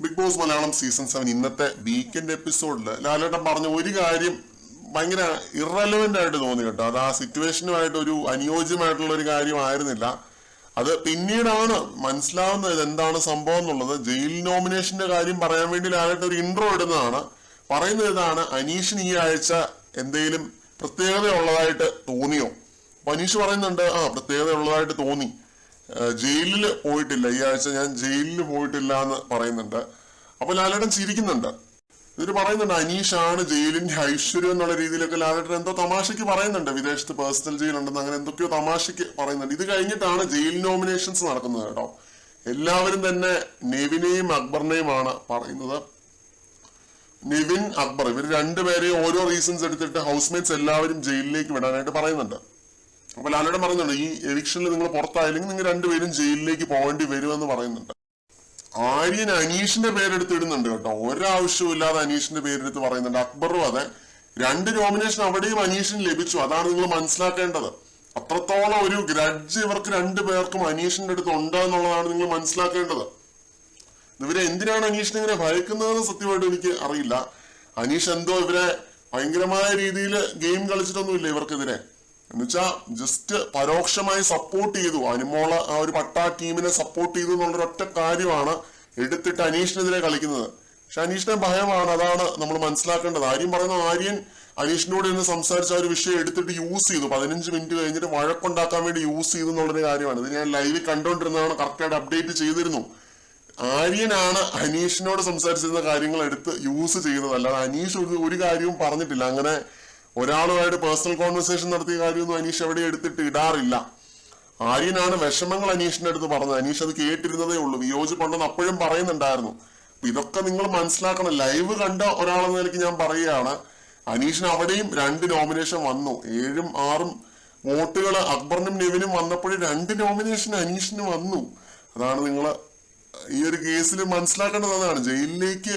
Big boss Malayalam season 7 ഇന്നത്തെ weekend എപ്പിസോഡിൽ ലാലേട്ടൻ പറഞ്ഞ ഒരു കാര്യം ഭയങ്കര ഇറലവന്റ് ആയിട്ട് തോന്നി കേട്ടോ. അത് ആ സിറ്റുവേഷനുമായിട്ട് ഒരു അനുയോജ്യമായിട്ടുള്ള ഒരു കാര്യമായിരുന്നില്ല. അത് പിന്നീടാണ് മനസ്സിലാവുന്നത് എന്താണ് സംഭവം എന്നുള്ളത്. ജയിൽ നോമിനേഷന്റെ കാര്യം പറയാൻ വേണ്ടി ലാലേട്ടൻ ഒരു ഇൻട്രോ ഇടുന്നതാണ്. പറയുന്നത് ഇതാണ്: അനീഷിന് ഈ ആഴ്ച എന്തെങ്കിലും പ്രത്യേകത ഉള്ളതായിട്ട് തോന്നിയോ? അപ്പൊ അനീഷ് പറയുന്നുണ്ട്, പ്രത്യേകത ഉള്ളതായിട്ട് തോന്നി, ജയിലിൽ പോയിട്ടില്ല, ഈ ആഴ്ച ഞാൻ ജയിലിൽ പോയിട്ടില്ല എന്ന് പറയുന്നുണ്ട്. അപ്പൊ ലാലേട്ടൻ ചിരിക്കുന്നുണ്ട്. ഇതിൽ പറയുന്നുണ്ട് അനീഷാണ് ജയിലിന്റെ ഐശ്വര്യം എന്നുള്ള രീതിയിലൊക്കെ ലാലേട്ടൻ എന്തോ തമാശക്ക് പറയുന്നുണ്ട്. വിദേശത്ത് പേഴ്സണൽ ജയിലുണ്ടെന്ന് അങ്ങനെ എന്തൊക്കെയോ തമാശക്ക് പറയുന്നുണ്ട്. ഇത് കഴിഞ്ഞിട്ടാണ് ജയിൽ നോമിനേഷൻസ് നടക്കുന്നത് കേട്ടോ. എല്ലാവരും തന്നെ നെവിനെയും അക്ബറിനെയുമാണ് പറയുന്നത്. നെവിൻ, അക്ബർ ഇവർ രണ്ടുപേരെയും ഓരോ റീസൺസ് എടുത്തിട്ട് ഹൗസ്മേറ്റ്സ് എല്ലാവരും ജയിലിലേക്ക് വിടാനായിട്ട് പറയുന്നുണ്ട്. അപ്പൊ ലാലേട്ടൻ പറയുന്നുണ്ട്, ഈ എവിക്ഷനിൽ നിങ്ങൾ പുറത്തായില്ലെങ്കിൽ നിങ്ങൾ രണ്ടുപേരും ജയിലിലേക്ക് പോകേണ്ടി വരുമെന്ന് പറയുന്നുണ്ട്. ആര്യൻ അനീഷിന്റെ പേരെടുത്ത് ഇടുന്നുണ്ട് കേട്ടോ. ഒരാവശ്യവും ഇല്ലാതെ അനീഷിന്റെ പേരെടുത്ത് പറയുന്നുണ്ട്. അക്ബറും അതെ. 2 നോമിനേഷൻ അവിടെയും അനീഷിന് ലഭിച്ചു. അതാണ് നിങ്ങൾ മനസ്സിലാക്കേണ്ടത്. അത്രത്തോളം ഒരു ഗ്രഡ്ജ് ഇവർക്ക് 2 പേർക്കും അനീഷിന്റെ അടുത്ത് ഉണ്ട് എന്നുള്ളതാണ് നിങ്ങൾ മനസ്സിലാക്കേണ്ടത്. ഇവരെ എന്തിനാണ് അനീഷിനെ ഇങ്ങനെ ഭയക്കുന്നതെന്ന് സത്യമായിട്ട് എനിക്ക് അറിയില്ല. അനീഷ് എന്തോ ഇവരെ ഭയങ്കരമായ രീതിയിൽ ഗെയിം കളിച്ചിട്ടൊന്നുമില്ല ഇവർക്കെതിരെ. എന്നുവെച്ചാ ജസ്റ്റ് പരോക്ഷമായി സപ്പോർട്ട് ചെയ്തു. അനുമോള ആ ഒരു പട്ടാ ടീമിനെ സപ്പോർട്ട് ചെയ്തു എന്നുള്ളൊരു ഒറ്റ കാര്യമാണ് എടുത്തിട്ട് അനീഷിനെതിരെ കളിക്കുന്നത്. പക്ഷെ അനീഷിനെ ഭയമാണ്. അതാണ് നമ്മൾ മനസ്സിലാക്കേണ്ടത്. ആര്യം പറയുന്ന ആര്യൻ അനീഷിനോട് ഇന്ന് സംസാരിച്ച ഒരു വിഷയം എടുത്തിട്ട് യൂസ് ചെയ്തു. 15 മിനിറ്റ് കഴിഞ്ഞിട്ട് വഴക്കുണ്ടാക്കാൻ വേണ്ടി യൂസ് ചെയ്തു എന്നുള്ളൊരു കാര്യമാണ്. ഇത് ഞാൻ ലൈവിൽ കണ്ടുകൊണ്ടിരുന്നതാണ്, കറക്റ്റായിട്ട് അപ്ഡേറ്റ് ചെയ്തിരുന്നു. ആര്യനാണ് അനീഷിനോട് സംസാരിച്ചിരുന്ന കാര്യങ്ങൾ എടുത്ത് യൂസ് ചെയ്യുന്നത്. അല്ലാതെ അനീഷ് ഒരു കാര്യവും പറഞ്ഞിട്ടില്ല. അങ്ങനെ ഒരാളുമായിട്ട് പേഴ്സണൽ കോൺവെർസേഷൻ നടത്തിയ കാര്യമൊന്നും അനീഷ് എവിടെ എടുത്തിട്ട് ഇടാറില്ല. ആര്യനാണ് വിഷമങ്ങൾ അനീഷിന്റെ അടുത്ത് പറഞ്ഞത്. അനീഷ് അത് കേട്ടിരുന്നതേ ഉള്ളൂ. വിയോജിപ്പുണ്ടെന്ന് അപ്പോഴും പറയുന്നുണ്ടായിരുന്നു. ഇതൊക്കെ നിങ്ങൾ മനസ്സിലാക്കണം. ലൈവ് കണ്ട ഒരാളെന്ന നിലയ്ക്ക് ഞാൻ പറയുകയാണ്, അനീഷിന് അവിടെയും 2 നോമിനേഷൻ വന്നു. 7ഉം 6ഉം വോട്ടുകൾ അക്ബറിനും നെവിനും വന്നപ്പോഴും 2 നോമിനേഷൻ അനീഷിന് വന്നു. അതാണ് നിങ്ങൾ ഈ ഒരു കേസിൽ മനസ്സിലാക്കേണ്ടത്. അതാണ് ജയിലിലേക്ക്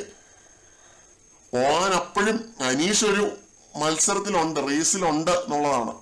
പോകാൻ അപ്പോഴും അനീഷ് ഒരു മത്സരത്തിലുണ്ട്, റേസിലുണ്ട് എന്നുള്ളതാണ്.